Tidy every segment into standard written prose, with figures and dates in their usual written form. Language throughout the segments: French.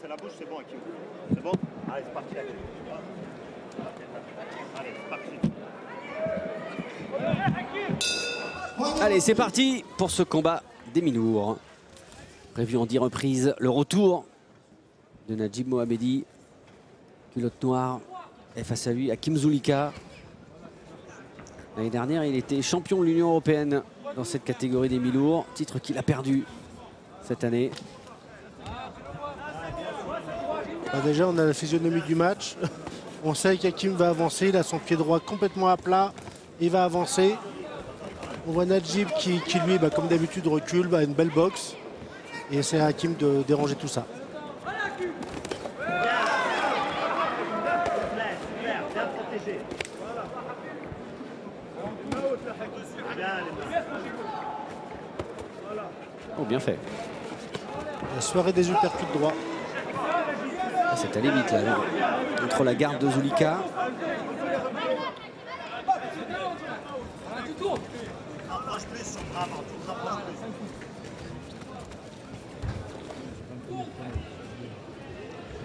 c'est la bouche, c'est bon, Hakim. C'est bon? Allez, c'est parti, Hakim. Allez, c'est parti. Allez, c'est parti pour ce combat des mi-lourds. Prévu en 10 reprises, le retour de Najib Mohamedi. Culotte noire. Et face à lui, Hakim Zulika. L'année dernière, il était champion de l'Union européenne dans cette catégorie des mi-lourds. Titre qu'il a perdu cette année. Déjà, on a la physionomie du match. On sait qu'Hakim va avancer. Il a son pied droit complètement à plat. Il va avancer. On voit Najib qui lui, comme d'habitude, recule, a une belle boxe. Et c'est à Hakim de déranger tout ça. Oh, bien fait. La soirée des uppercuts droits. C'est allé vite là, contre la garde de Zulika.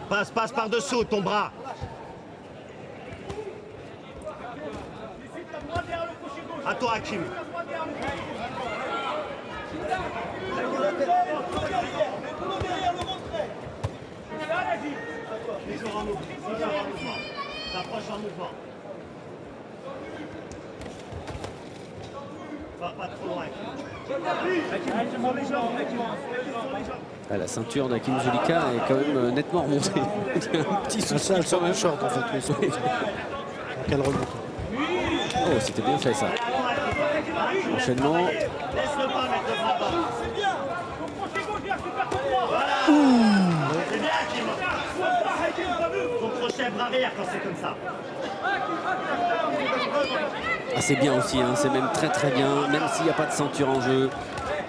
Passe par-dessous ton bras. À toi, Hakim. T'approches en mouvement. Va pas trop loin. La ceinture d'Hakim Zulika est quand même nettement remontée. Il y a un petit souci. Elle sort du short en fait. Donc elle remonte. Oh, c'était bien fait ça. Enchaînement. Laisse-le pas mettre le bras bas. C'est bien, Hakim. Ton crochet bras arrière quand c'est comme ça. Ah, c'est bien aussi, hein. C'est même très bien, même s'il n'y a pas de ceinture en jeu,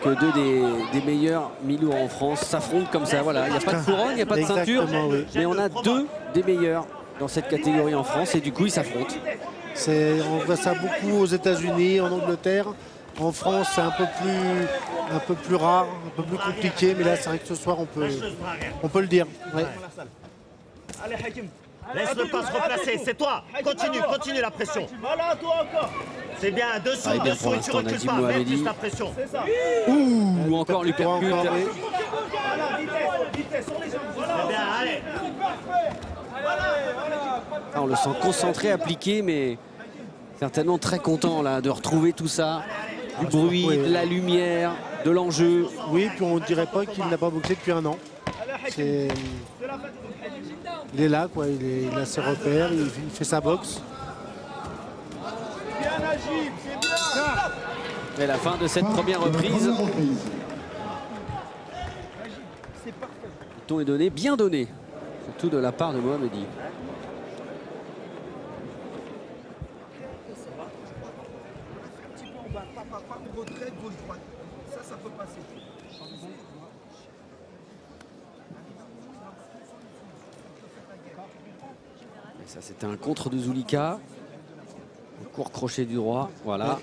que deux des meilleurs mi-lourds en France s'affrontent comme ça. Voilà, il n'y a pas de couronne, il n'y a pas de ceinture, oui. mais on a deux des meilleurs dans cette catégorie en France et du coup ils s'affrontent. On voit ça beaucoup aux États-Unis, en Angleterre. En France, c'est un peu plus rare, un peu plus compliqué, mais là, c'est vrai que ce soir, on peut le dire. Ouais. Allez, Hakim. Laisse-le pas se replacer, c'est toi. Continue la pression. Voilà, toi encore. C'est bien, dessous, bien dessous pour et tu l'instant, recules Najib pas. Mets Mohamedi. plus la pression. C'est ça. Ouh, encore l'uppercut. Voilà, vitesse, sur les jambes. Voilà. C'est bien, allez. Ah, on le sent concentré, appliqué, mais certainement très content là de retrouver tout ça. Du bruit, Oui. de la lumière, de l'enjeu. Oui, puis on ne dirait pas qu'il n'a pas boxé depuis un an. Il est là, quoi. Il a ses repères, il fait sa boxe. Bien Najib, c'est bien. Et la fin de cette première reprise. Le ton est donné, bien donné. Surtout de la part de Mohamedi. Ça peut passer. Et ça, c'était un contre de Zulika. Un court crochet du droit, voilà.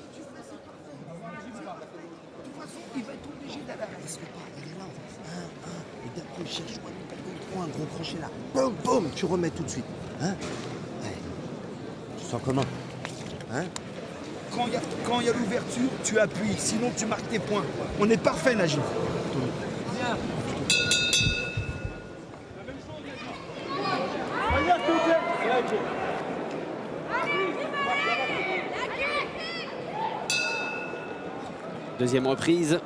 Il va être obligé d'aller à la laisse pas, il est là. Et d'un coup, il cherche un gros crochet là. Boum, boum, tu remets tout de suite. Hein? Ouais. Tu sens comment? Hein? Quand il y a l'ouverture, tu appuies, sinon tu marques tes points. On est parfait, Najib. Deuxième reprise.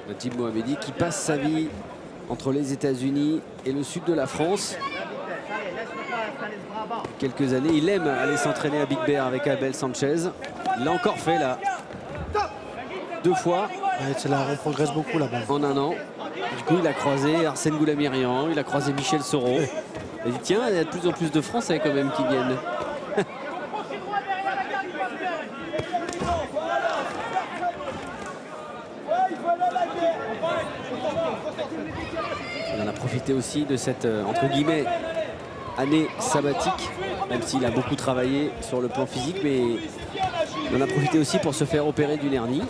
Najib Mohamedi qui passe sa vie entre les États-Unis et le sud de la France. Quelques années, il aime aller s'entraîner à Big Bear avec Abel Sanchez. Il l'a encore fait là. 2 fois. Ouais, là, on progresse beaucoup là-bas. En un an. Du coup, il a croisé Arsène Goulamirian, il a croisé Michel Soro. Il dit tiens, il y a de plus en plus de Français quand même qui viennent. Il en a profité aussi de cette, entre guillemets, année sabbatique, même s'il a beaucoup travaillé sur le plan physique, mais il en a profité aussi pour se faire opérer d'une hernie.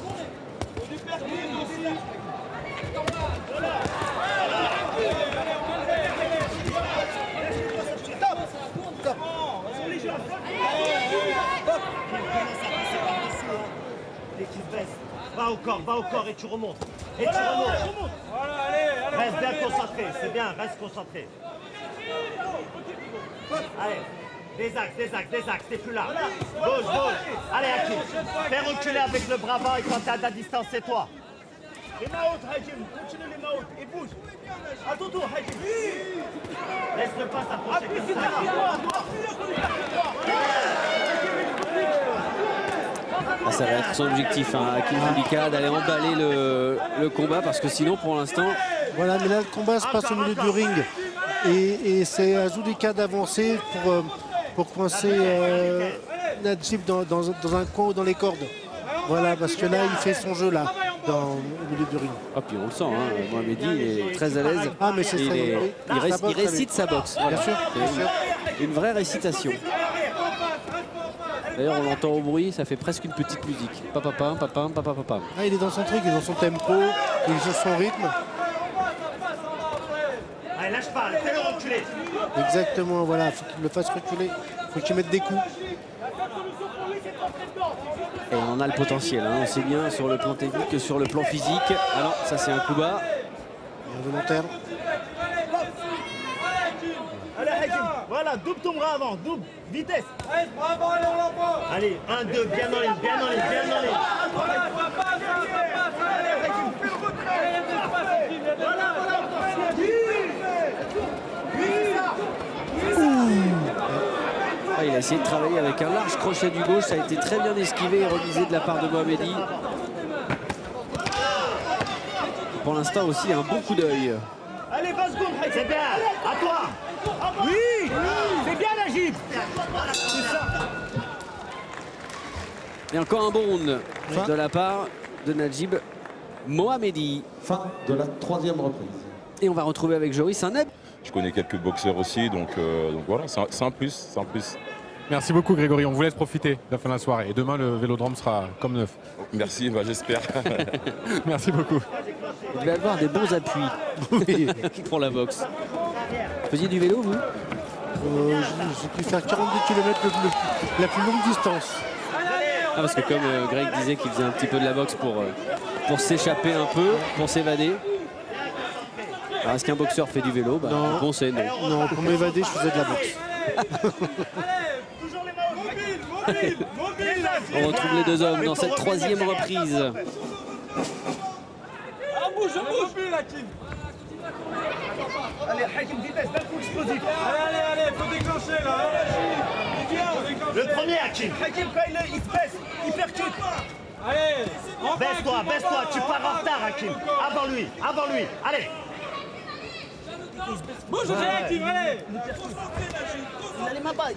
baisse. Va au corps et tu remontes. Et tu remontes. Reste bien concentré, c'est bien, reste concentré. Allez, des axes, t'es plus là. Bouge. Allez, Hakim. Fais reculer avec le bras bas et quand t'es à ta distance, c'est toi. Les mains hautes, Hakim. Continue les mains hautes. Et bouge. À ton tour, Hakim. Laisse-le pas s'approcher comme ça. Ah, ça va être son objectif, hein, Hakim Zulika, d'aller emballer le combat parce que sinon, pour l'instant... Voilà, mais là, le combat se passe au milieu du ring. Et c'est à Zulika d'avancer pour coincer Najib dans un coin ou dans les cordes. Voilà, parce que là, il fait son jeu, là, au milieu du ring. Ah, puis on le sent, hein, Mohamedi est très à l'aise. Ah, mais c'est ça. Il récite sa boxe. Voilà. Bien sûr, bien sûr. Une vraie récitation. D'ailleurs, on l'entend au bruit, ça fait presque une petite musique. Papapam, papam, papapam. Ah, il est dans son truc, il est dans son tempo, il joue son rythme. Allez, lâche pas, fais-le reculer. Exactement, voilà, il faut qu'il le fasse reculer, il faut qu'il mette des coups. Et on en a le potentiel, hein. Aussi bien sur le plan technique que sur le plan physique. Ah non, ça c'est un coup bas. Involontaire. Allez, Hakim. Voilà, double ton bras avant, double, vitesse. Allez, 1, 2, bien en ligne. Ah, il a essayé de travailler avec un large crochet du gauche, ça a été très bien esquivé et remisé de la part de Mohamedi. Pour l'instant aussi un bon coup d'œil. Allez, 20 secondes, Hakim. C'est bien, à toi. Oui, c'est bien, Najib. Et encore un bon round de la part de Najib Mohamedi. Fin de la 3e reprise. Et on va retrouver avec Joris un Je connais quelques boxeurs aussi, donc voilà, c'est un plus, Merci beaucoup Grégory, on vous laisse profiter de la fin de la soirée. Et demain, le Vélodrome sera comme neuf. Merci, bah, j'espère. Merci beaucoup. Vous devez avoir des bons appuis pour la boxe. Vous faisiez du vélo, vous? J'ai pu faire 42 km la plus longue distance. Ah, parce que comme Greg disait qu'il faisait un petit peu de la boxe pour s'échapper un peu, pour s'évader. Alors est-ce qu'un boxeur fait du vélo? Non. Bon, c'est non. Non, pour m'évader, je faisais de la boxe. On retrouve les deux hommes dans cette 3e reprise. Allez, Hakim, vitesse, d'un coup explosif. Allez, faut déclencher là. Le premier, Hakim. Hakim, quand il se baisse, il percute. Allez, Baisse-toi, tu pars en retard, Hakim. Avant lui. Allez. Bouge, Hakim, allez. Il n'allait même pas.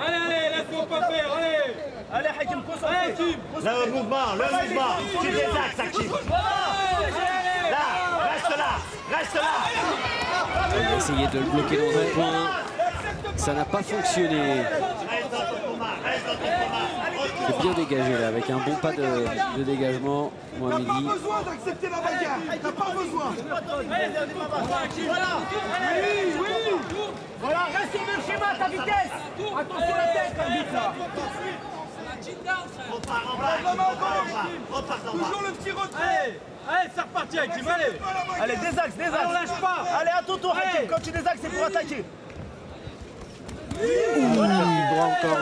Allez, laisse-moi pas faire, allez. Allez, Hakim, concentré. Le mouvement. Tu désaxes, Hakim. Là, reste là. Il a essayé de le bloquer dans un coin. Ça n'a pas fonctionné. Reste dans ton combat. C'est bien dégagé là, avec un bon pas de dégagement. Mohamedi. T'as pas besoin d'accepter la bagarre. T'as pas besoin. Voilà. Oui. Voilà, reste sur le schéma, ta vitesse. Attention à la tête, arbitre, là. Repars en bas. Toujours le petit retrait. Allez, c'est reparti, Hakim, allez. Allez, des axes. On lâche pas. Allez, à ton tour, Hakim. Quand tu désaxes, c'est pour attaquer. Droit encore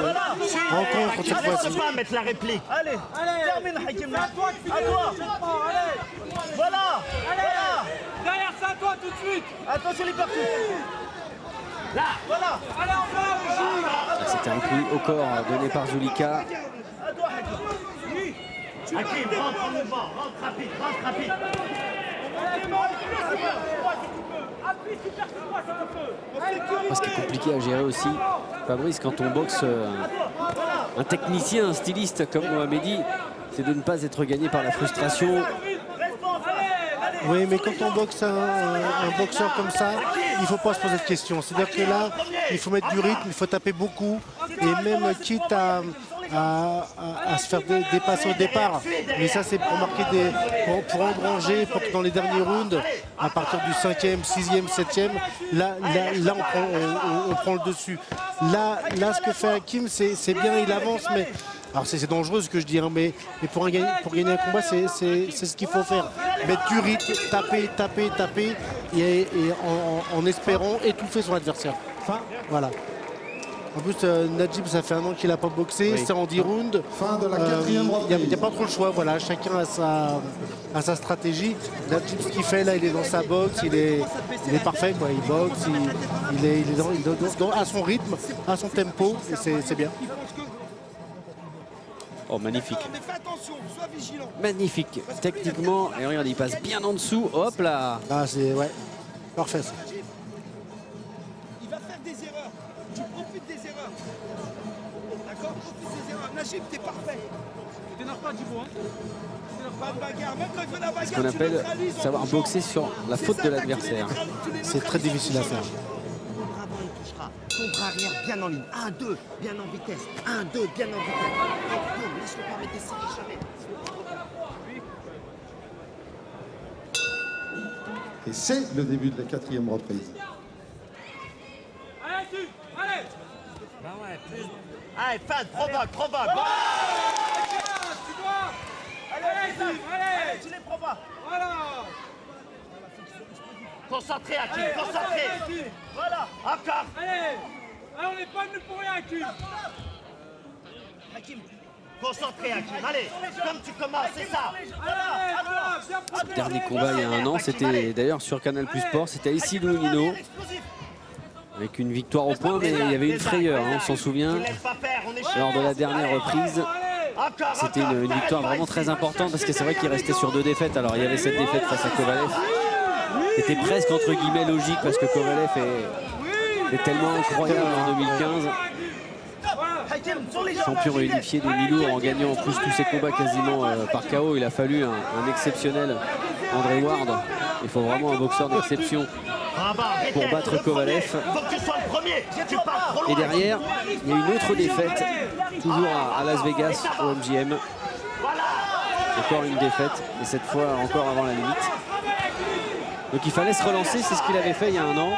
cette fois-ci. Arrête pas mettre la réplique. Allez, termine, Hakim. À toi. Allez. Voilà. Derrière ça, à toi, tout de suite. Attention, les partout. Là, voilà. Allez, en bas. C'était un coup au corps donné par Zulika. À toi, Hakim. Hakim, rentre en mouvement. Rentre rapide. Ce qui est compliqué à gérer aussi, Fabrice, quand on boxe un technicien, un styliste comme Mohamedi, c'est de ne pas être gagné par la frustration. Oui, mais quand on boxe un boxeur comme ça, il ne faut pas se poser de questions. C'est-à-dire que là, il faut mettre du rythme, il faut taper beaucoup. Et même quitte à se faire dépasser au départ. Mais ça, c'est pour marquer pour engranger, pour que dans les derniers rounds, à partir du 5e, 6e, 7e, là on prend le dessus. Là, ce que fait Hakim, c'est bien, il avance, mais Alors c'est dangereux ce que je dis, hein, mais pour gagner un combat, c'est ce qu'il faut faire. Mettre du rythme, taper, et en espérant étouffer son adversaire. Voilà. En plus, Najib, ça fait 1 an qu'il n'a pas boxé, c'est en 10 rounds. Fin de la 4e reprise. Il n'y a pas trop le choix, voilà. Chacun a sa stratégie. Najib, ce qu'il fait là, il est dans sa boxe, il est parfait, quoi. Il boxe, il est à son rythme, à son tempo, et c'est bien. Oh, magnifique. Magnifique, techniquement. Et regarde, il passe bien en dessous. Hop là. Ah, c'est ouais, parfait ça. Il va faire des erreurs. Tu profites des erreurs. D'accord? Profite des erreurs. Najib, t'es parfait. Tu t'énerves pas, Djibo, hein? Tu t'énerves pas de bagarre. Même quand il fait la bagarre, Ce qu'on appelle savoir boxer sur la faute de l'adversaire. C'est très difficile à faire. Ton bras arrière bien en ligne. 1, 2, bien en vitesse. 1, 2, bien en vitesse. Laisse-le pas mettre des séries jamais. Et c'est le début de la 4e reprise. Allez, tu! Allez! Allez, fin, provoque. Tu dois! Allez, tu! Allez! Tu les provoques. Voilà! Concentré, Hakim, concentré. Voilà, encore. Allez! Allez, on n'est pas venu pour rien, Hakim! Hakim, concentré, Hakim. Allez, comme tu commences, c'est ça. Le dernier combat il y a 1 an, c'était d'ailleurs sur Canal Plus Sport, c'était ici Nino. Avec une victoire au point, mais il y avait une frayeur, hein, on s'en souvient. Lors de la dernière reprise, c'était une victoire vraiment très importante parce que c'est vrai qu'il restait sur 2 défaites. Alors il y avait cette défaite face à Kovalev. C'était presque entre guillemets logique parce que Kovalev est tellement incroyable en 2015. Champion réunifié des mi-lourds en gagnant en plus tous ses combats quasiment par KO. Il a fallu un exceptionnel André Ward. Il faut vraiment un boxeur d'exception pour battre Kovalev. Et derrière, il y a une autre défaite, toujours à Las Vegas au MGM. Encore une défaite, et cette fois encore avant la limite. Donc il fallait se relancer, c'est ce qu'il avait fait il y a 1 an.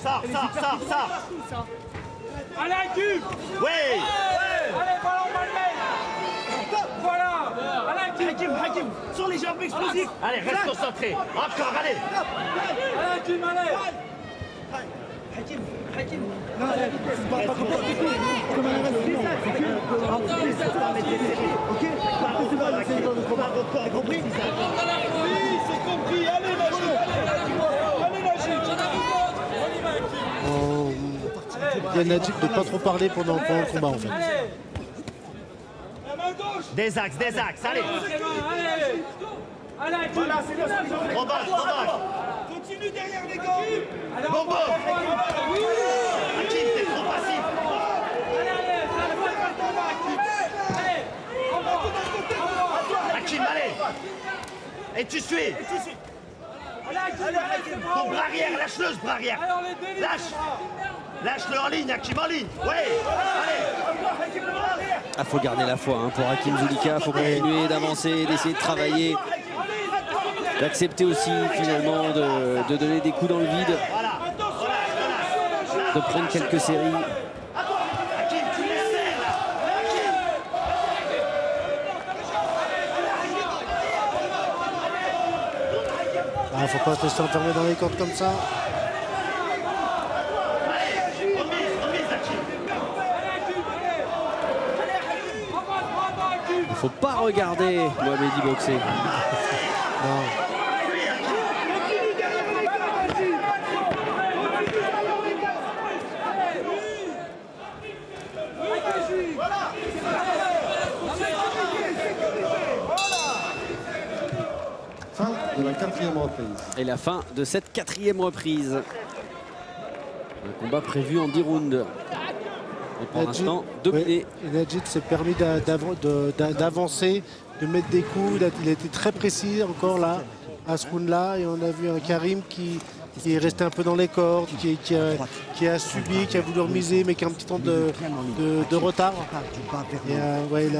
Sors. Allez, Hakim! Oui. Allez, ballon malmé! Voilà! Allez, Hakim, sur les jambes explosives. Allez, reste concentré. Encore, allez. Allez, Hakim, allez! Hakim. Oui, c'est compris. Allez, Najib! Allez, Najib! On y va, Hakim! Il y a Najib de ne pas trop parler pendant le combat en fait. La main gauche! Des axes, allez. Allez! Allez, Hakim! Voilà, c'est bien. Provoque. Continue derrière les gars! Bon. Hakim, t'es trop passif. Hakim, allez. Et tu suis. Ton bras arrière, lâche-le ce bras arrière. Lâche-le en ligne, Hakim en ligne. Oui. Allez. Il faut garder la foi hein, pour Hakim Zulika. Il faut continuer d'avancer, d'essayer de travailler. D'accepter aussi finalement de donner des coups dans le vide. De prendre quelques séries. Hakim, tu les serres là. Il ne faut pas se laisser enfermer dans les cordes comme ça. Il ne faut pas regarder Mohamedi boxer. Non. Fin de la 4e reprise. Et la fin de cette 4e reprise. Un combat prévu en 10 rounds. Et pour l'instant, dominé. Najib s'est permis d'avancer, de mettre des coups. Il a été très précis encore là, à ce round-là. Et on a vu un Karim qui est resté un peu dans les cordes, qui a subi, qui a voulu remiser, mais qui a un petit temps de retard. Et ouais, là,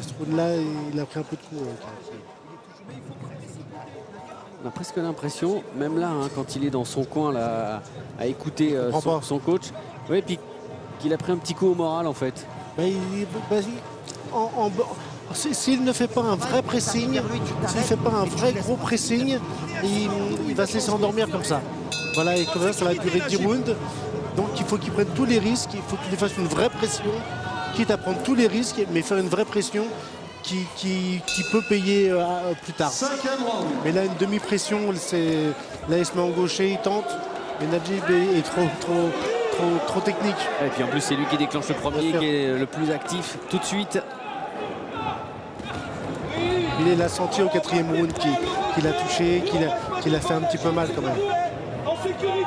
ce round-là, il a pris un peu de coups. On a presque l'impression, même là, hein, quand il est dans son coin là, à écouter son coach. Oui, puis qu'il a pris un petit coup au moral en fait. S'il ne fait pas un vrai pressing, s'il ne fait pas un vrai gros pressing, il va se laisser endormir comme ça. Voilà, et comme ça va durer 10 rounds. Donc il faut qu'il prenne tous les risques, il faut qu'il fasse une vraie pression, quitte à prendre tous les risques, mais faire une vraie pression qui peut payer plus tard. Mais là, une demi-pression, là il se met en gaucher, il tente, mais Najib est trop technique. Et puis en plus c'est lui qui déclenche le premier, qui est le plus actif tout de suite. Il l'a senti au 4e round qu'il a touché, qu'il a fait un petit peu mal quand même. En sécurité.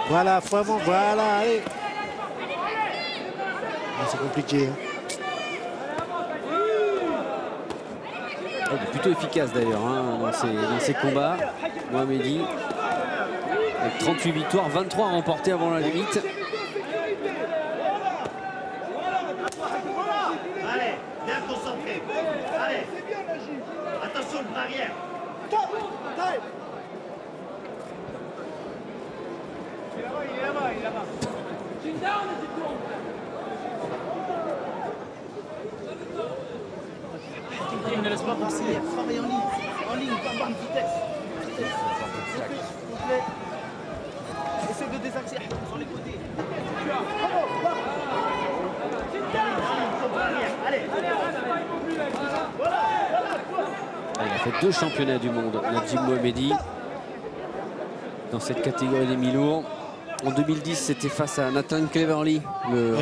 Voilà, faut avant, voilà, allez. C'est compliqué. Il est plutôt efficace d'ailleurs dans ses combats. Mohamedi, avec 38 victoires, 23 remportées avant la limite. Allez, bien concentré. Allez, attention le barrière. Ne laisse pas passer, travaille en ligne, pas en vitesse. Essaye de désaxer sur les côtés. Il a fait 2 championnats du monde, Najib Mohamedi, dans cette catégorie des mi-lourds. En 2010, c'était face à Nathan Cleverly, le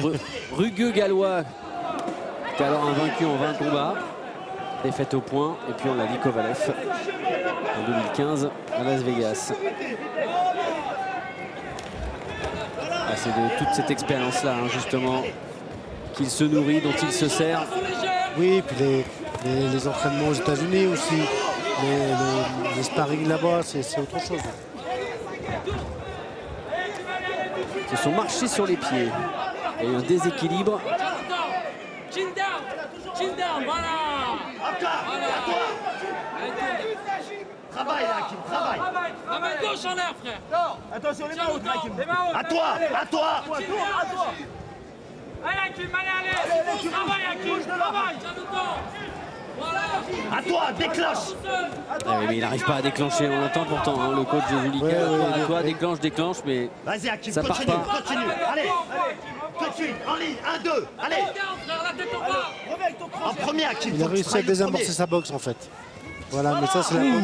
rugueux gallois, qui était alors invaincu en 20 combats. Défaite au point, et puis on l'a dit Kovalev en 2015 à Las Vegas. C'est de toute cette expérience-là, justement, qu'il se nourrit, dont il se sert. Oui, et puis les entraînements aux États-Unis aussi, les sparring là-bas, c'est autre chose. Ils se sont marchés sur les pieds. Il y a eu un déséquilibre. Travaille là, Hakim, travaille. La main gauche en l'air, frère. Attention les mains hautes, Hakim. À toi, à toi. Allez, Hakim, allez. Travaille, Hakim, travaille. À toi, déclenche. Ah oui, mais il n'arrive pas à déclencher. On l'entend pourtant, le coach de Zulika. À toi, déclenche, mais vas-y, Hakim, ça part continue, pas. continue. Allez, tout de suite, en ligne, 1, 2, allez. En premier, Hakim. Il a réussi à désamorcer sa boxe en fait. Voilà, mais ça c'est la faute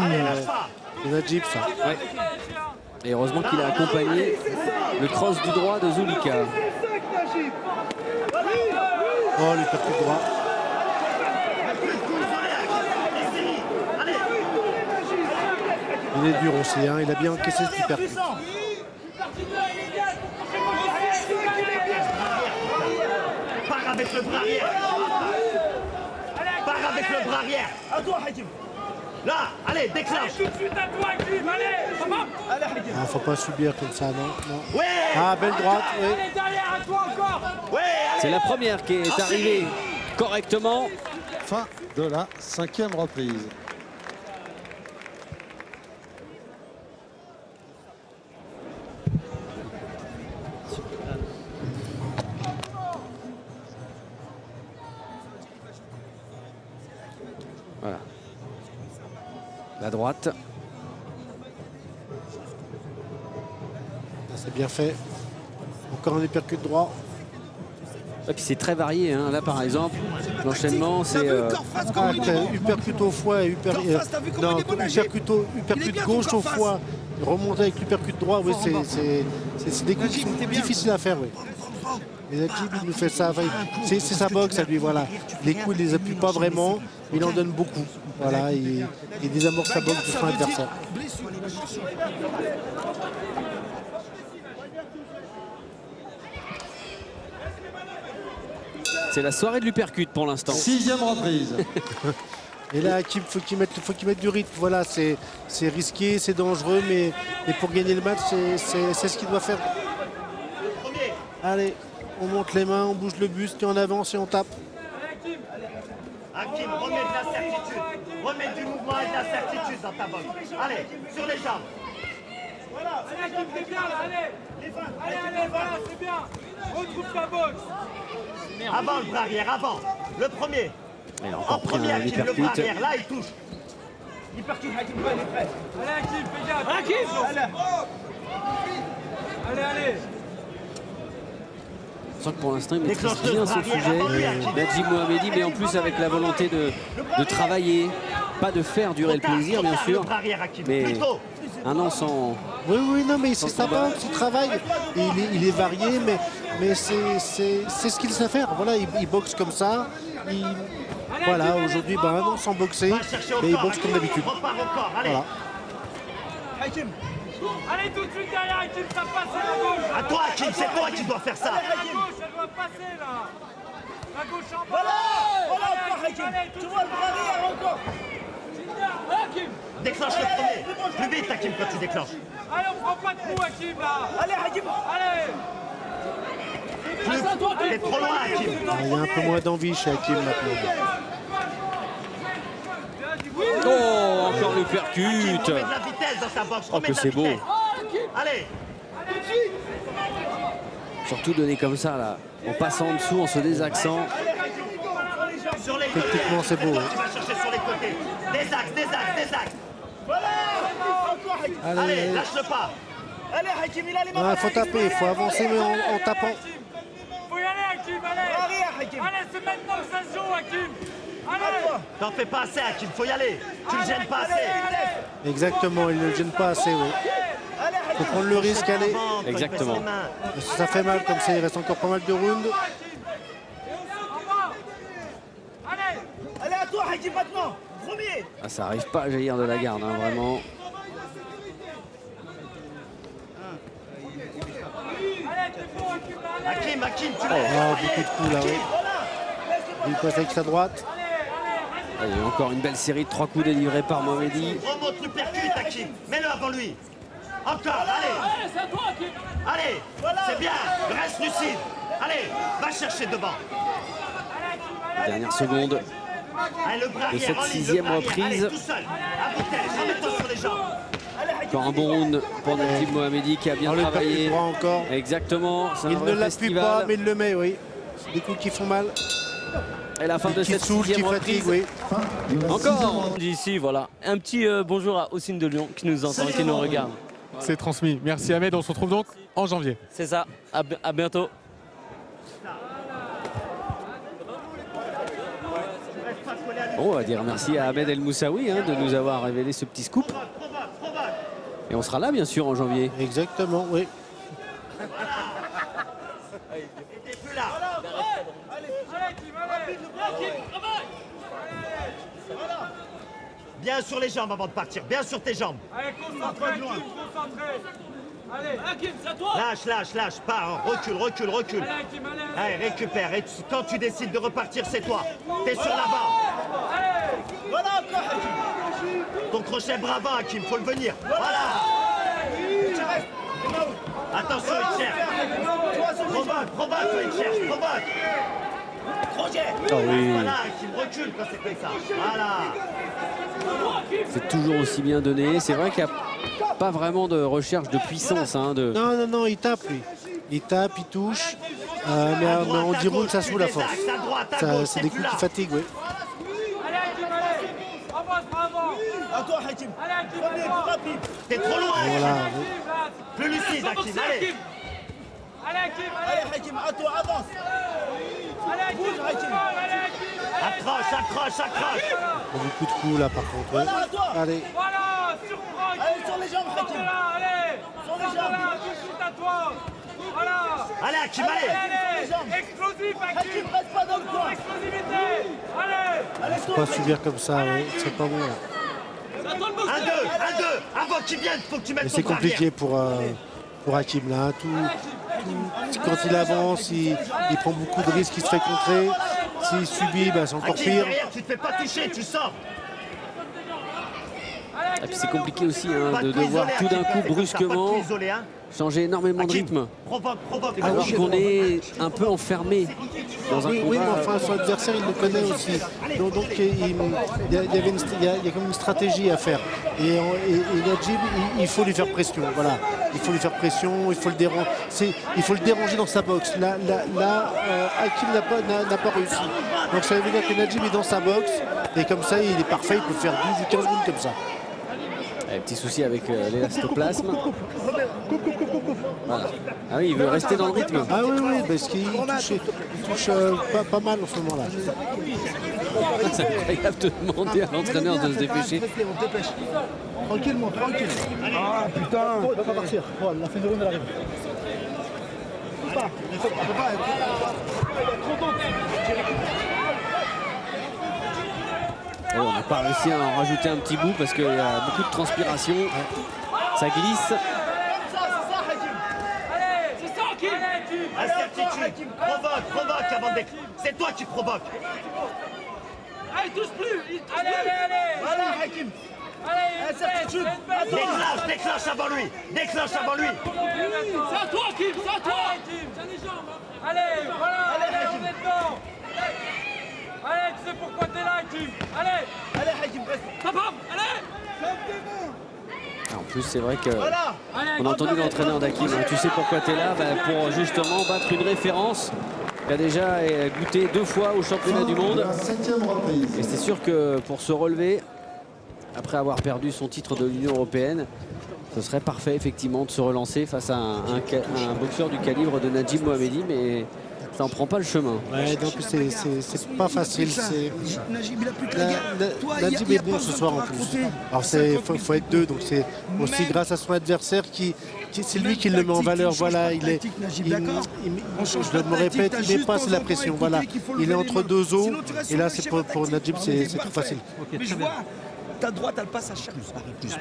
de Najib, ça. Ouais. Et heureusement qu'il a accompagné le cross du droit de Zulika. Oh, le percute droit. Il est dur aussi, il a bien encaissé ce percute. Pars avec le bras arrière. Pars avec le bras arrière. À toi, Hakim. Là, allez, déclenche. Tout de suite à toi, Hakim, allez. Faut pas subir comme ça, non. Ouais. Ah, belle droite. Oui. Allez, derrière, à toi encore. Ouais. C'est la première qui est arrivée correctement. Fin de la 5e reprise. Voilà. La droite. C'est bien fait. Encore un uppercut droit. Et puis c'est très varié, là par exemple, l'enchaînement c'est... uppercut au foie et uppercut gauche au foie. Remonter avec l'uppercut droit, oui, c'est des coups qui sont difficiles à faire. Oui. Mais Najib, il nous fait ça. C'est sa boxe à lui, voilà. Les coups, il les appuie pas vraiment, il en donne beaucoup. Voilà, il désamorce sa boxe de son adversaire. C'est la soirée de l'uppercut pour l'instant. 6e reprise. Et là, Hakim, faut qu'il mette du rythme. Voilà, c'est risqué, c'est dangereux, mais pour gagner le match, c'est ce qu'il doit faire. Allez, on monte les mains, on bouge le buste et on avance et on tape. Hakim, remets de la certitude. Remets du mouvement et de la certitude dans ta boxe. Allez, sur les jambes. Voilà, allez, Hakim, c'est bien là, allez. Allez, voilà, c'est bien. Retrouve ta boxe. Avant le bras arrière, avant. Le premier. Il a En encore pris premier, un Hakim, le bras hypercute. arrière. Là, il touche. Il percute, Hakim, il est prêt. Allez, Hakim, fais gaffe. Hakim, allez. On sent que pour l'instant, il maîtrise Déclenche le bien bras son arrière, sujet. avant lui, Hakim. Najib Mohamedi, mais en plus avec la volonté de travailler, pas de faire durer le plaisir, bien sûr, Le bras arrière, Hakim. mais Plutôt. un an sans... Oui, non, mais c'est sa boxe, il travaille. Et il est varié, mais c'est ce qu'il sait faire. Voilà, il boxe comme ça. Voilà, aujourd'hui, un an sans boxer, mais il boxe comme d'habitude. Repars au corps, allez. Voilà. Hakim. Allez, tout de suite derrière, Hakim, ça passe à la gauche. À toi, Hakim, c'est toi qui dois faire ça. La gauche, elle doit passer là. La gauche en bas. Voilà, Allez, encore Hakim. Tu vois le bras arrière encore. Hakim. Déclenche le premier. Plus vite, Hakim, quand tu déclenches. Allez, on prend pas de coup, Hakim là. Allez, Hakim. Allez. T'es trop loin, Hakim. Il y a un peu moins d'envie chez Hakim maintenant. Oh, encore le Hakim, percute. remets de la vitesse dans ta boxe. Oh, Remets que de la c'est beau. vitesse. Allez. Surtout donné comme ça, là, en passant en dessous, en se désaxant. Sur les côtés. Techniquement, c'est beau. Tu vas chercher sur les côtés. Des axes, des axes, des axes. Voilà. Encore Hakim. Allez, lâche-le pas. Allez, Hakim, il a les mains. Il faut taper, il faut avancer, mais en tapant. Faut y aller, Hakim, allez. Arrière, Hakim. Allez, c'est maintenant que ça se joue, Hakim. Allez. T'en fais pas assez, Hakim, faut y aller. Tu le gênes pas assez. Exactement, il ne le gêne pas assez, oui. Il faut prendre le risque, aller. Exactement. Parce que ça fait mal comme ça, il reste encore pas mal de rounds. Allez. Allez, à toi, Hakim, maintenant. Premier. Ah, ça arrive pas à jaillir de la garde, hein, vraiment. Hakim, Hakim, tu Oh, l'as. beaucoup de coups là, oui. Il passe avec sa droite. Ah, il y a encore une belle série de 3 coups délivrés par Mohamedi. Remonte le percute, Hakim. Mets-le avant lui. Encore, allez. Allez, c'est bien. Reste lucide. Allez, va chercher devant. Dernière seconde. Allez, le bras De arrière, cette en ligne, le 6e bras arrière. reprise. Allez, tout seul. À vitesse, remets-toi sur les jambes. Encore un bon round pour Najib Mohamedi qui a bien Oh, le travaillé. percute droit encore. Exactement, c'est un Il vrai ne l'appuie festival. pas, mais il le met, oui. C'est des coups qui font mal. Et la fin de Qui cette saoule, qui 6e fatigue, reprise. oui. Encore d'ici, voilà. Un petit bonjour à Ossine de Lyon qui nous entend et qui nous regarde. C'est transmis. Merci Ahmed, on se retrouve donc en janvier. C'est ça, à bientôt. Bon, on va dire merci à Ahmed El Moussaoui de nous avoir révélé ce petit scoop. Et on sera là, bien sûr, en janvier. Exactement, oui. T'es plus là. Bien sur les jambes avant de partir. Bien sur tes jambes. Allez, concentré, Hakim, concentré. Allez, Hakim, c'est à toi. Lâche, pars. Recule. Allez, Hakim, allez. Allez, récupère. Et quand tu décides de repartir, c'est toi. T'es sur la barre. Allez. Voilà, encore Hakim. Ton crochet brava, Hakim, faut le venir. Voilà. Attention, il cherche. Provoque, il cherche. Provoque. Crochet. Ah oui, Voilà, Hakim, recule quand c'est comme ça. Voilà. c'est toujours aussi bien donné. C'est vrai qu'il n'y a pas vraiment de recherche de puissance. Non, il tape, lui. Il tape, il touche. Mais en 10 rounds, ça saoule la force. C'est des coups qui fatiguent, oui. Allez, Hakim, allez. Avance, bravo. À toi, Hakim. Allez, Hakim, Premier, plus rapide. T'es trop loin, Voilà. Hakim. Plus lucide, Hakim. Allez. Allez, Hakim, Allez, Hakim, à toi, avance. allez, Hakim. Bouge, Hakim. Accroche. Beaucoup de coups là, par contre. oui. Voilà, à toi. Allez. Voilà, surprends. Allez, sur les jambes, Hakim. Là, allez. Sur les Sors de jambes. là, tout de suite à toi. Voilà. Allez, Hakim, allez. Allez, explosif, Hakim. Hakim, reste pas dans le coin. Explosivité. Allez. Allez, Faut pas subir comme ça, oui. C'est pas bon. Là. 1-2. Avant qu'il vienne, faut que tu mettes Mais ton c'est bras compliqué arrière. pour Hakim là. Quand il avance, il prend beaucoup de risques, il se fait contrer. S'il subit, c'est encore Hakim, pire. derrière, tu te fais pas toucher, tu sors. Et puis c'est compliqué aussi Pas de tout devoir isoler, tout d'un Hakim, coup quand c'est comme ça, pas brusquement tout isoler, hein. changer énormément de rythme. Provoque. Alors qu'on est un peu enfermé dans un combat. Oui, mais enfin, son adversaire, il le connaît aussi. Donc il y a comme une stratégie à faire. Et Najib, il faut lui faire pression. Voilà. Il faut lui faire pression, il faut le déranger dans sa boxe. Là, Hakim n'a pas réussi. Donc ça veut dire que Najib est dans sa boxe. Et comme ça, il est parfait. Il peut faire 12 ou 15 rounds comme ça. Petit souci avec l'élastoplasme. Voilà. Ah oui, il veut rester dans le rythme. Ah oui, parce qu'il touche pas mal en ce moment-là. C'est incroyable de demander à l'entraîneur de se dépêcher. On dépêche. Tranquillement. Ah putain. On va pas partir. Voilà, la fin de round elle arrive. On peut pas. On n'a pas réussi à en rajouter un petit bout parce qu'il y a beaucoup de transpiration. Ça glisse. Incertitude. Provoque avant de... C'est toi qui provoque. Allez, touche plus. Allez. Voilà, Hakim. Allez, incertitude. Déclenche avant lui. C'est à toi, Kim. C'est à toi. Allez, voilà. Allez, on est dedans. Allez, tu sais pourquoi t'es là, Kim. Allez, Hakim, reste. Allez. En plus, c'est vrai que on a entendu l'entraîneur d'Hakim. Tu sais pourquoi tu es là? Pour justement battre une référence qui a déjà goûté 2 fois au championnat du monde. Et c'est sûr que pour se relever, après avoir perdu son titre de l'Union européenne, ce serait parfait effectivement de se relancer face à un boxeur du calibre de Najib Mohammedi, mais ça n'en prend pas le chemin. Ouais, donc c'est pas facile. Najib, il a plus que la guerre. Najib est bon ce soir en plus. Alors faut être 2, donc c'est aussi grâce à son adversaire c'est lui qui le met en valeur. Voilà, je me répète, il n'est pas sous la pression. Voilà, il est entre 2 os. Et là, pour Najib, c'est trop facile. Mais je vois, ta droite, elle passe à chaque plus.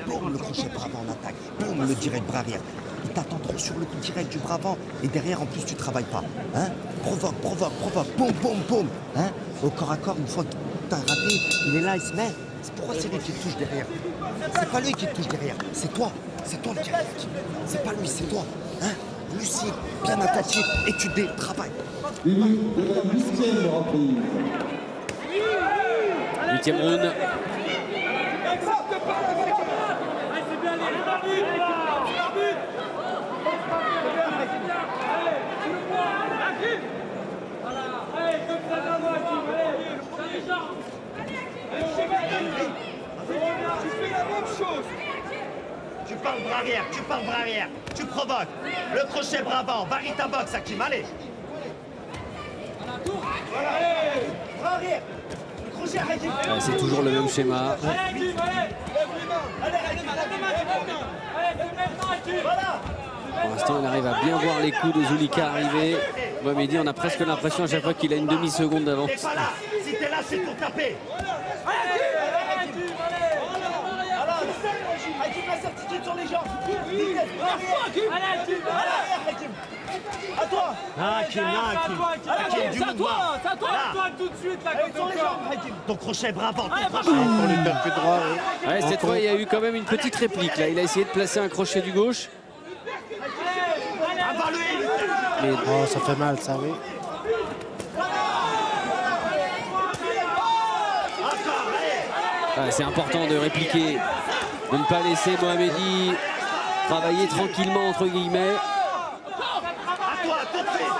Boum, le crochet bras avant en attaque. Boum, le direct bras arrière. Il t'attend trop sur le coup direct du bras avant. Et derrière, en plus, tu travailles pas. Hein? Provoque. Boum. Hein? Au corps à corps, une fois que t'as raté, il est là, il se met. C'est pourquoi c'est lui qui te touche derrière. C'est pas lui qui te touche derrière. C'est toi le direct. C'est pas lui, c'est toi. Hein? Lucide, bien attentif, étudié, travail. 8e reprise. 8e round. Tu pars bras arrière, tu provoques. Le crochet bras avant, varie ta boxe, Hakim, allez. Bras arrière. Le crochet, Hakim. C'est toujours le même schéma. Pour l'instant, on arrive à bien voir les coups de Zulika arriver. Mohammedi, on a presque l'impression à chaque fois qu'il a une demi-seconde d'avance. T'es pas là. Si t'es là, c'est pour taper. Hakim, l'incertitude sur les jambes. Allez, Hakim. À toi. Hakim. C'est à toi tout de suite là. Sur les jambes, Hakim. Ton crochet bras avant, Pour le perpé droit. Ouais, cette fois, il y a eu quand même une petite réplique. Là, il a essayé de placer un crochet du gauche. Avant lui. Mais ça fait mal, ça, oui. C'est important de répliquer, de ne pas laisser Mohammedi travailler tranquillement, entre guillemets. À toi, tout de suite.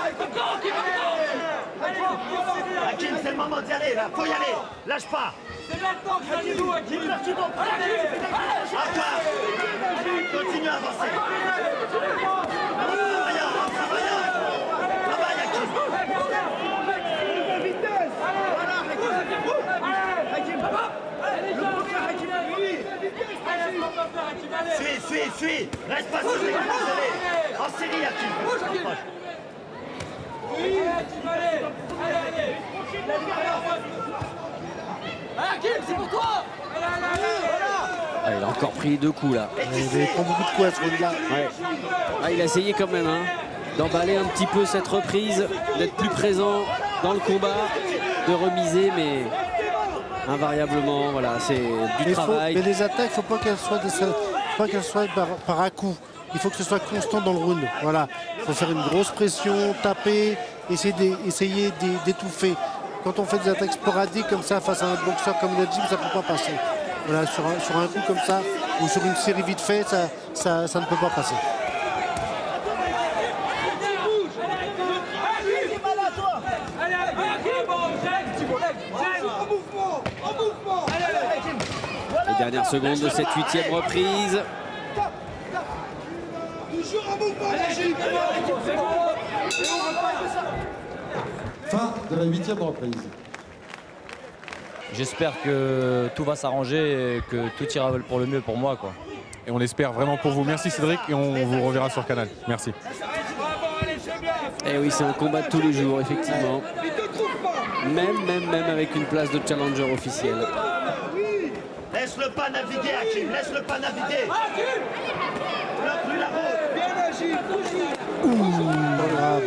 Hakim, c'est le moment d'y aller, là. Faut y aller. Lâche pas. C'est maintenant que ça joue, Hakim. À toi. Continue à avancer. Travaille, Hakim. Suis. Reste pas sur les désolé. En série, Hakim. Allez. Hakim, c'est pour toi. Il a encore pris 2 coups là. Il prend beaucoup de coups à ce round-là. Ouais. Il a essayé quand même d'emballer un petit peu cette reprise, d'être plus présent dans le combat, de remiser, mais invariablement, voilà, c'est du travail. Mais les attaques, il ne faut pas qu'elles soient, par à-coup. il faut que ce soit constant dans le round. Voilà, il faut faire une grosse pression, taper, essayer d'étouffer. Quand on fait des attaques sporadiques comme ça face à un boxeur comme Najib, ça ne peut pas passer. Voilà, sur un coup comme ça, ou sur une série vite fait, ça ne peut pas passer. Les dernières secondes de cette 8e reprise. Fin de la 8e reprise. J'espère que tout va s'arranger et que tout ira pour le mieux pour moi, quoi. Et on espère vraiment pour vous. Merci Cédric et on vous reverra sur Canal. Merci. Et oui, c'est un combat de tous les jours, effectivement. Même avec une place de challenger officiel. Laisse-le pas naviguer, Hakim. Laisse-le pas naviguer. Bloque lui la route. Bien agi. Pas grave.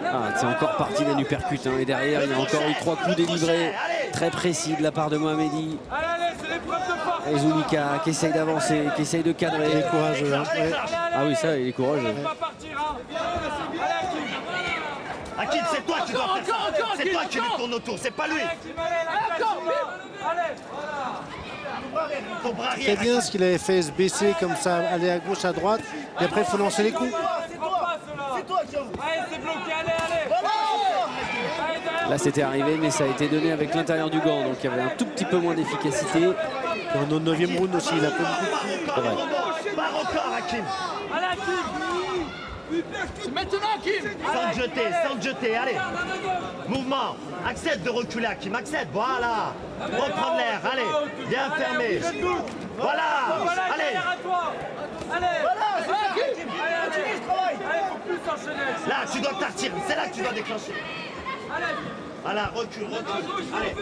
Ah, c'est encore parti d'un uppercut. Hein. Et derrière, il y a encore eu 3 coups délivrés. Très précis de la part de Mohamedi. Et Zulika qui essaye d'avancer, qui essaye de cadrer. Il est courageux. Hein. Ouais. Ah oui, ça, il est courageux. Hakim, c'est toi qui dois faire ça. C'est toi qui lui tourne autour, c'est pas lui. C'est bien ce qu'il avait fait, se baisser comme ça, aller à gauche, à droite. Et après, il faut lancer les coups. C'est toi qui... Allez, c'est bloqué, allez. Là, c'était arrivé, mais ça a été donné avec l'intérieur du gant. Donc, il y avait un tout petit peu moins d'efficacité. Dans notre 9e round aussi, il a fait beaucoup. Pas encore, Hakim. Allez, Hakim. C'est maintenant, Hakim. Sans te jeter, allez. Mouvement. Accepte de reculer, Hakim. Accepte, voilà. Reprendre l'air, allez. Bien fermé. Voilà. Allez. Allez, faut plus enchaîner. Là, tu dois partir. C'est là que tu dois déclencher. Voilà, recule. Allez.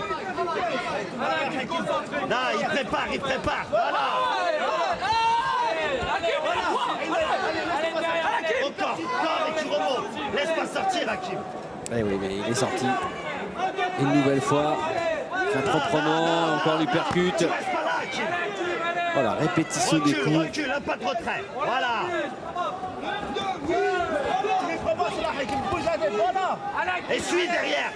Là, il prépare. Voilà. Encore, et tu remontes. Laisse pas sortir, Hakim. Eh oui, mais il est sorti. Une nouvelle fois. Très proprement. Encore l'uppercut. Voilà, répétition des coups. Recule, pas de retrait. Voilà. Et suis derrière.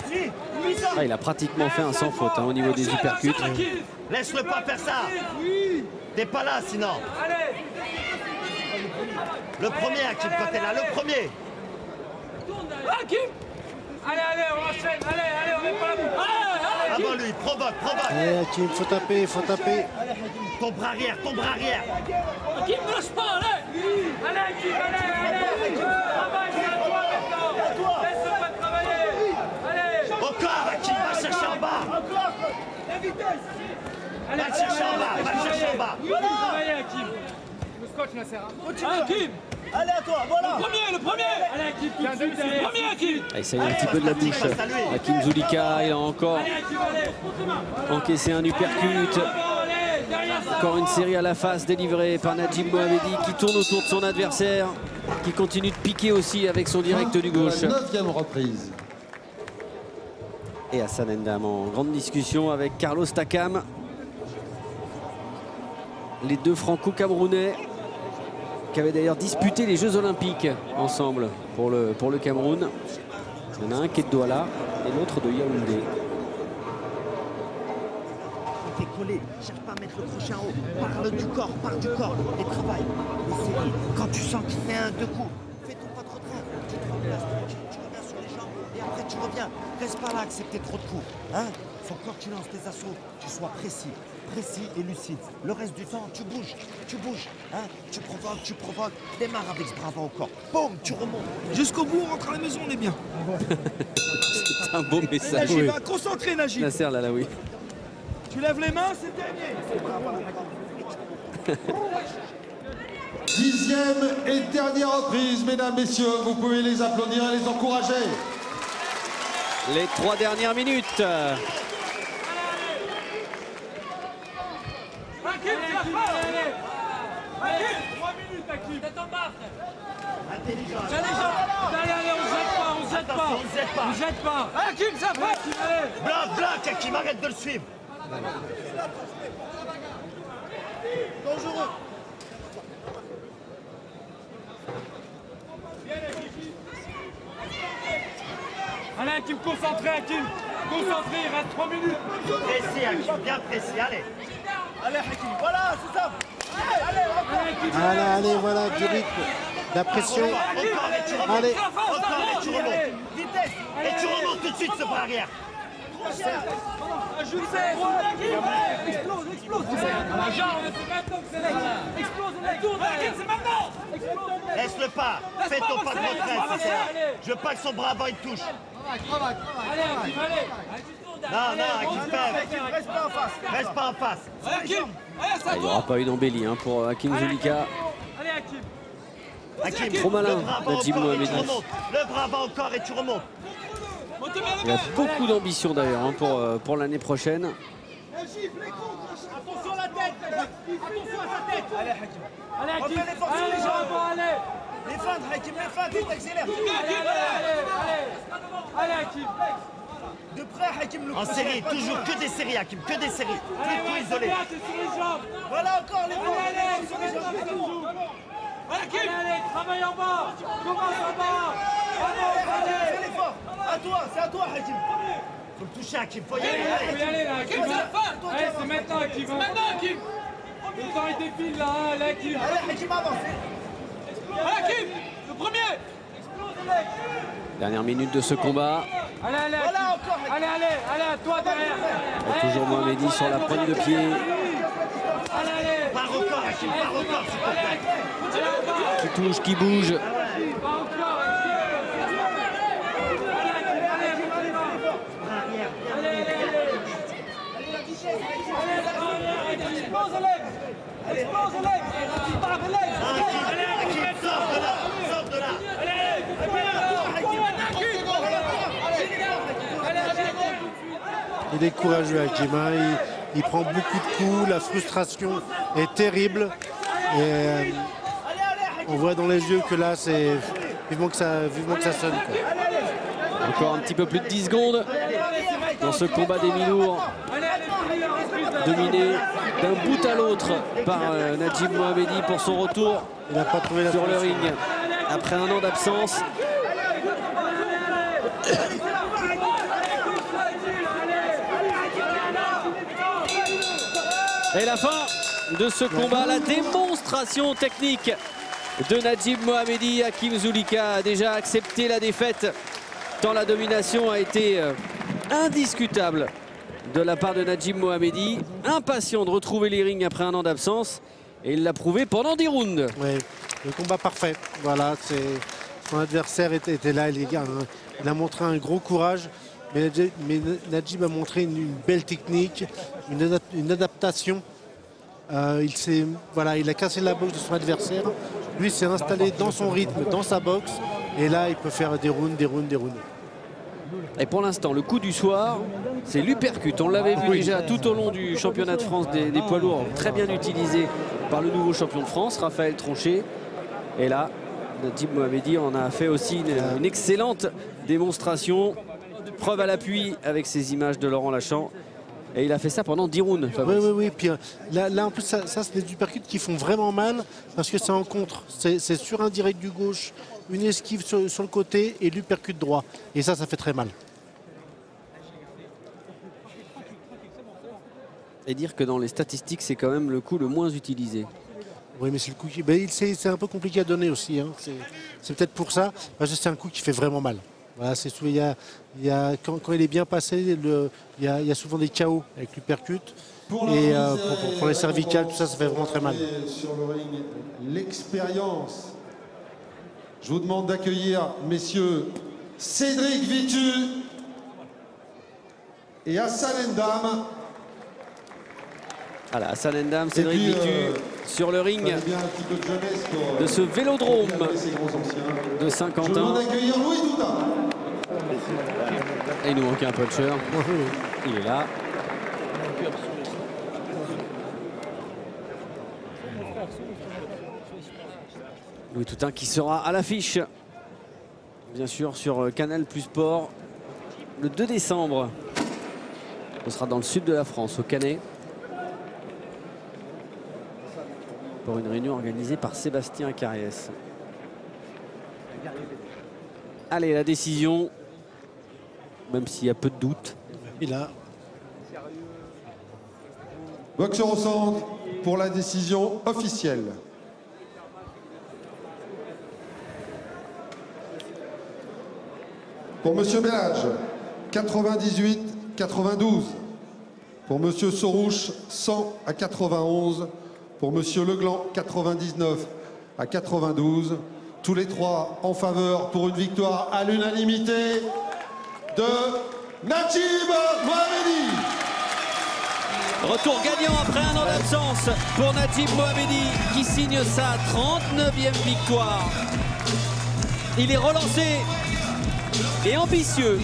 Ah, il a pratiquement fait un sans faute hein, au niveau des uppercuts. Laisse-le pas faire ça. T'es pas là sinon. Le premier, Hakim, quand t'es là, le premier. Hakim. Allez, on enchaîne. Allez, on met pas la boucle. Avant lui, provoque. Allez, Hakim, faut taper. Ton bras arrière. Hakim, ne lâche pas, allez. Allez, Hakim, allez. Travaille, c'est à toi maintenant. Laisse-le pas travailler. Allez. Encore, Hakim, va chercher en bas. La vitesse. Va chercher en bas. Voilà. Travailler, Hakim. Le scotch, Nasser. Hakim. Allez, à toi, voilà. Le premier. Allez, Hakim, tout de suite. Le premier, Hakim. Ah, il essaye un petit peu de la bouche. Hakim Zulika, il a encore encaissé un uppercut. Encore une série à la face délivrée par Najib Mohamedi qui tourne autour de son adversaire, qui continue de piquer aussi avec son direct du gauche. La 9e reprise. Et Hassan N'Dam en grande discussion avec Carlos Takam. Les deux franco-camerounais qui avaient d'ailleurs disputé les Jeux Olympiques ensemble pour le Cameroun. Il y en a un qui est de Douala et l'autre de Yaoundé. T'es collé, cherche pas à mettre le crochet en haut. Parle du corps, et travaille. Les séries, quand tu sens qu'il fait 1-2 coups, fais ton pas de retrait. Tu te remplaces tranquille, tu reviens sur les jambes et après tu reviens. Reste pas là, accepter trop de coups. Hein? Faut que quand tu lances tes assauts, tu sois précis et lucide. Le reste du temps, tu bouges. Hein? Tu provoques. Démarre avec ce bras encore. Boum, tu remontes. Jusqu'au bout, on rentre à la maison, on est bien. C'est un beau message. Najib, va concentrer, Najib. Nasser là, oui. Tu lèves les mains, c'est gagné. 10e et dernière reprise, mesdames, messieurs. Vous pouvez les applaudir et les encourager. Les 3 dernières minutes. Hakim, c'est la fin. Hakim, 3 minutes, Hakim. C'est en bas, frère. Intelligent. Allez, on jette pas. Hakim, ça fait. Bloque, Hakim, arrête de le suivre. Dangereux. Allez Hakim, concentré Hakim. Concentré, il reste 3 minutes. Précis Hakim, bien précis, allez. Allez Hakim, voilà, c'est ça. Allez, Allez, voilà, du rythme, la pression. Allez. Encore et tu remontes. vitesse. Et tu remontes tout de suite ce bras arrière. Explose, explose. Genre, c'est maintenant que c'est là. Explose, Hakim, c'est maintenant. Laisse-le pas. Fais ton pas de retraite. Je veux pas que son bras avant il touche. Allez, Hakim, allez. Non, Hakim, Reste pas en face. reste pas en face. Hakim, Il n'y aura pas eu d'embellie pour Hakim Zulika. allez Hakim. Hakim, Trop malin, le bras avant Najib encore et Mohamedi. tu remontes. Le bras avant encore et tu remontes. Il a beaucoup d'ambition d'ailleurs pour l'année prochaine. Attention à la tête. Attention à sa tête. Allez Hakim. Allez Hakim. Refais l'effort sur les jambes. Allez. Les feintes Hakim, les feintes, et t'accélères. Allez Hakim. De près Hakim le En crochet, série, pas de toujours loin. que des séries Hakim, que des séries. Allez, Plus ouais, isolé. c'est bien, t'es sur les jambes. Voilà encore les Allez, sur les jambes. allez, travaille en bas. Commence en bas. Fais l'effort. À toi, c'est à toi Hakim. Faut le toucher Hakim, faut y aller. Faut y aller là, Hakim. Allez, c'est maintenant Hakim. C'est maintenant Hakim. Le temps il défile là, allez Hakim. Allez Hakim avance. Hakim, le premier. Dernière minute de ce combat. Allez, allez, Voilà encore Hakim. allez, à toi derrière. Et toujours Mohamedi sur la pointe de pied. Allez, Pas record Hakim, pas record s'il te plaît. Qui touche, qui bouge. pas encore. Explose les Hakim, sors de là. Il est courageux Hakim, hein. Il prend beaucoup de coups, la frustration est terrible. Et on voit dans les yeux que là, c'est vivement que ça sonne, quoi. Encore un petit peu plus de 10 secondes dans ce combat des mi-lourds. Dominé d'un bout à l'autre par Najib Mohamedi pour son retour Il n'a pas trouvé la sur le solution. ring après un an d'absence. Et la fin de ce combat, la démonstration technique de Najib Mohamedi. Hakim Zulika a déjà accepté la défaite tant la domination a été indiscutable de la part de Najib Mohamedi. Impatient de retrouver les rings après un an d'absence. Et il l'a prouvé pendant 10 rounds. Oui, le combat parfait. Voilà, son adversaire était là. Il a montré un gros courage. Mais Najib a montré une belle technique, une adaptation. Il a cassé la boxe de son adversaire. Lui s'est installé dans son rythme, dans sa boxe. Et là, il peut faire des rounds. Et pour l'instant, le coup du soir, c'est l'uppercut. On l'avait vu déjà tout au long du championnat de France des poids lourds, très bien utilisé par le nouveau champion de France, Raphaël Tronchet. Et là, Najib Mohamedi en a fait aussi une excellente démonstration. Preuve à l'appui avec ces images de Laurent Lachamp. Et il a fait ça pendant 10 rounds. Oui. Puis là, en plus, ça c'est des uppercuts qui font vraiment mal parce que c'est en contre. C'est sur un direct du gauche, une esquive sur le côté et l'uppercut droit. Et ça fait très mal. Et dire que dans les statistiques, c'est quand même le coup le moins utilisé. Oui, mais c'est le coup qui... c'est un peu compliqué à donner aussi. Hein. C'est peut-être pour ça, parce que c'est un coup qui fait vraiment mal. Voilà, quand il est bien passé, il y a souvent des KO avec l'uppercut. Et pour les cervicales, tout ça fait vraiment très mal. Sur le ring, l'expérience. Je vous demande d'accueillir, messieurs, Cédric Vitu et Hassan Ndam. Voilà, Hassan Ndam, Cédric Vitu sur le ring de ce vélodrome de Saint-Quentin. Je vous demande d'accueillir Louis Douda. Et il nous manque un puncher. Il est là. Louis Toutain qui sera à l'affiche, bien sûr, sur Canal+ Sport le 2 décembre. Ce sera dans le sud de la France, au Canet. Pour une réunion organisée par Sébastien Carriès. Allez, la décision, même s'il y a peu de doute. Et là. Boxeur au centre pour la décision officielle. Pour Monsieur Bellage, 98-92. Pour Monsieur Sorouche, 100-91. Pour Monsieur Legland, 99-92. Tous les trois en faveur pour une victoire à l'unanimité de Nadjib Mohamedi. Retour gagnant après un an d'absence pour Nadjib Mohamedi qui signe sa 39e victoire. Il est relancé et ambitieux.